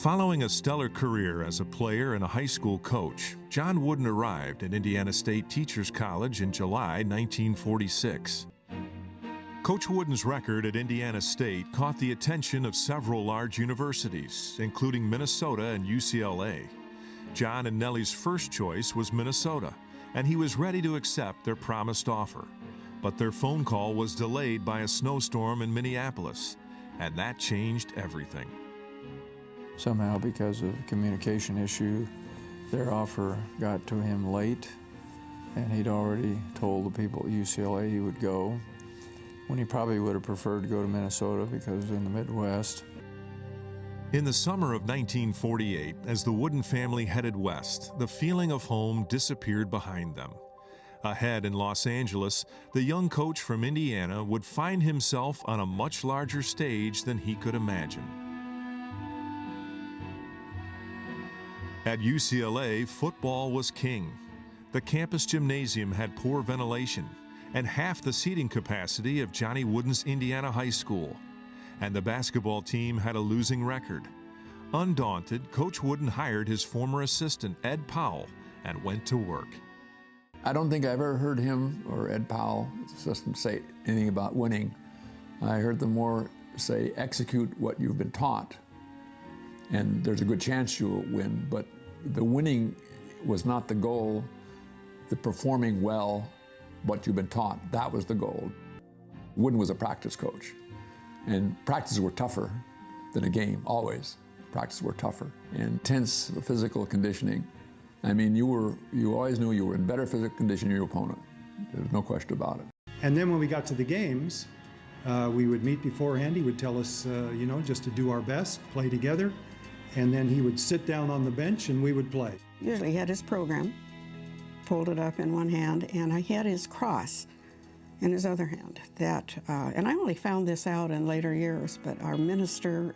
Following a stellar career as a player and a high school coach, John Wooden arrived at Indiana State Teachers College in July 1946. Coach Wooden's record at Indiana State caught the attention of several large universities, including Minnesota and UCLA. John and Nellie's first choice was Minnesota, and he was ready to accept their promised offer. But their phone call was delayed by a snowstorm in Minneapolis, and that changed everything. Somehow, because of a communication issue, their offer got to him late, and he'd already told the people at UCLA he would go, when he probably would have preferred to go to Minnesota because it was in the Midwest. In the summer of 1948, as the Wooden family headed west, the feeling of home disappeared behind them. Ahead in Los Angeles, the young coach from Indiana would find himself on a much larger stage than he could imagine. At UCLA, football was king. The campus gymnasium had poor ventilation and half the seating capacity of Johnny Wooden's Indiana High School. And the basketball team had a losing record. Undaunted, Coach Wooden hired his former assistant, Ed Powell, and went to work. I don't think I've ever heard him or Ed Powell, his assistant, say anything about winning. I heard them more say, execute what you've been taught. And there's a good chance you'll win, but the winning was not the goal. The performing well, what you've been taught, that was the goal. Wooden was a practice coach, and practices were tougher than a game, always. Practices were tougher. Intense physical conditioning. I mean, you always knew you were in better physical condition than your opponent. There's no question about it. And then when we got to the games, we would meet beforehand. He would tell us, just to do our best, play together. And then he would sit down on the bench and we would play. Usually he had his program folded up in one hand, and he had his cross in his other hand. And I only found this out in later years, but our minister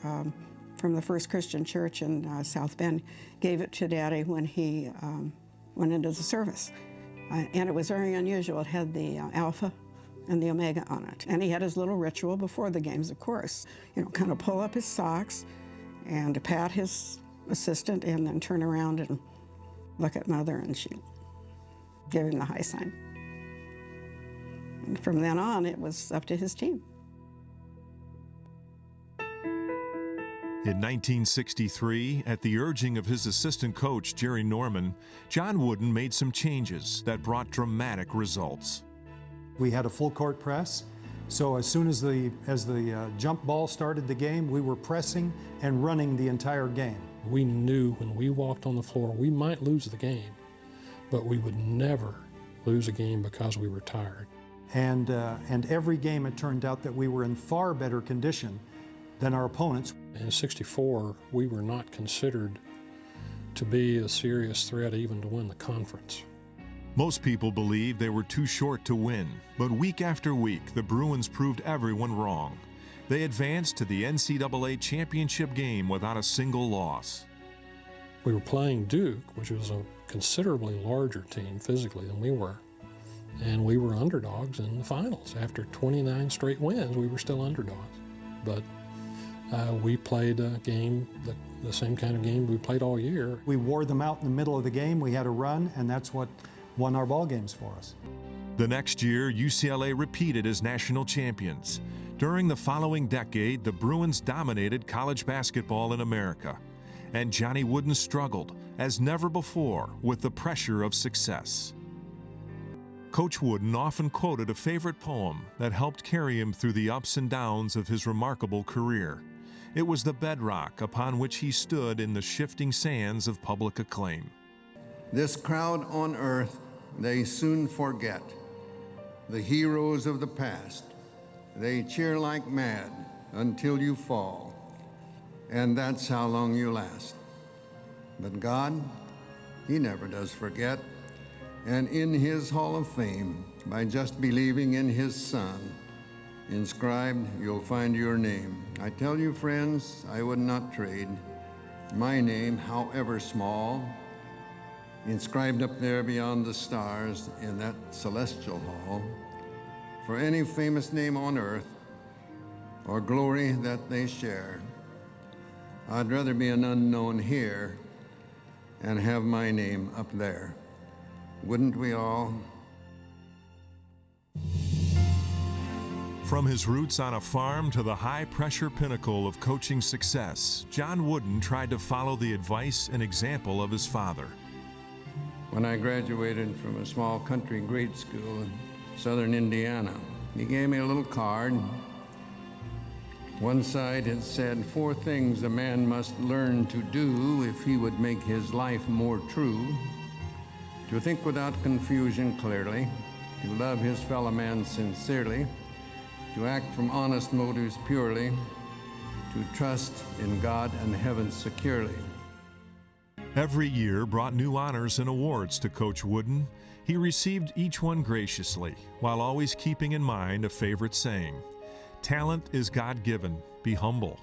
from the First Christian Church in South Bend gave it to Daddy when he went into the service. And it was very unusual. It had the Alpha and the Omega on it. And he had his little ritual before the games, of course. Kind of pull up his socks and pat his assistant and then turn around and look at Mother, and she'd give him the high sign. And from then on, it was up to his team. In 1963, at the urging of his assistant coach, Jerry Norman, John Wooden made some changes that brought dramatic results. We had a full court press, so as soon as the jump ball started the game, we were pressing and running the entire game. We knew when we walked on the floor, we might lose the game, but we would never lose a game because we were tired. And every game it turned out that we were in far better condition than our opponents. In '64, we were not considered to be a serious threat even to win the conference. Most people believed they were too short to win, but week after week, the Bruins proved everyone wrong. They advanced to the NCAA championship game without a single loss. We were playing Duke, which was a considerably larger team physically than we were, and we were underdogs in the finals. After 29 straight wins, we were still underdogs. But we played a game, the same kind of game we played all year. We wore them out in the middle of the game. We had a run, and that's what won our ball games for us. The next year, UCLA repeated as national champions. During the following decade, the Bruins dominated college basketball in America, and Johnny Wooden struggled, as never before, with the pressure of success. Coach Wooden often quoted a favorite poem that helped carry him through the ups and downs of his remarkable career. It was the bedrock upon which he stood in the shifting sands of public acclaim. This crowd on earth, they soon forget. The heroes of the past, they cheer like mad until you fall. And that's how long you last. But God, He never does forget. And in His Hall of Fame, by just believing in His Son, inscribed, you'll find your name. I tell you, friends, I would not trade my name, however small, inscribed up there beyond the stars in that celestial hall, for any famous name on earth or glory that they share. I'd rather be an unknown here and have my name up there. Wouldn't we all? From his roots on a farm to the high-pressure pinnacle of coaching success, John Wooden tried to follow the advice and example of his father. When I graduated from a small country grade school in southern Indiana, he gave me a little card. One side had said 4 things a man must learn to do if he would make his life more true: to think without confusion clearly, to love his fellow man sincerely, to act from honest motives purely, to trust in God and heaven securely. Every year brought new honors and awards to Coach Wooden. He received each one graciously, while always keeping in mind a favorite saying: talent is God-given, be humble.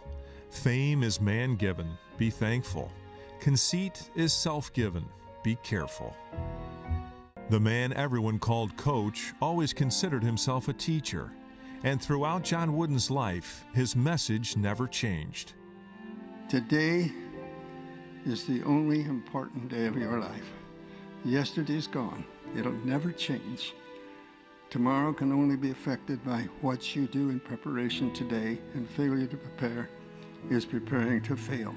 Fame is man-given, be thankful. Conceit is self-given, be careful. The man everyone called Coach always considered himself a teacher, and throughout John Wooden's life, his message never changed. Today is the only important day of your life. Yesterday's gone. It'll never change. Tomorrow can only be affected by what you do in preparation today, and failure to prepare is preparing to fail.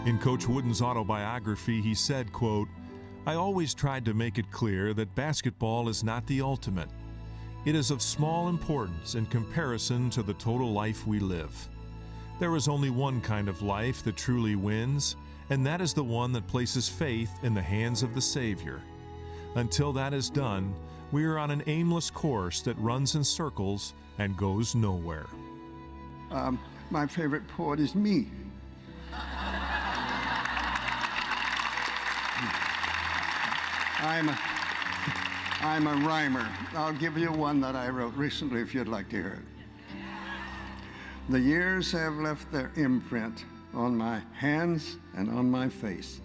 In Coach Wooden's autobiography, he said, quote, "I always tried to make it clear that basketball is not the ultimate. It is of small importance in comparison to the total life we live. There is only one kind of life that truly wins, and that is the one that places faith in the hands of the Savior. Until that is done, we are on an aimless course that runs in circles and goes nowhere." My favorite poet is me. I'm a rhymer. I'll give you one that I wrote recently if you'd like to hear it. The years have left their imprint on my hands and on my face.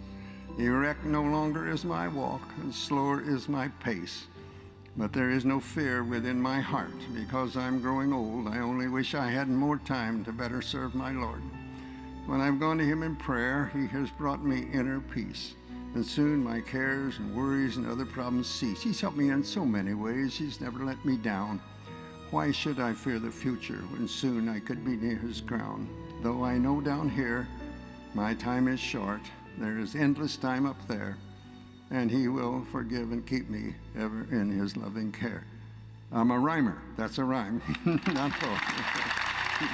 Erect no longer is my walk, and slower is my pace. But there is no fear within my heart, because I'm growing old. I only wish I had more time to better serve my Lord. When I've gone to him in prayer, he has brought me inner peace. And soon my cares and worries and other problems cease. He's helped me in so many ways. He's never let me down. Why should I fear the future when soon I could be near his crown? Though I know down here my time is short, there is endless time up there, and he will forgive and keep me ever in his loving care. I'm a rhymer. That's a rhyme. Not poetry.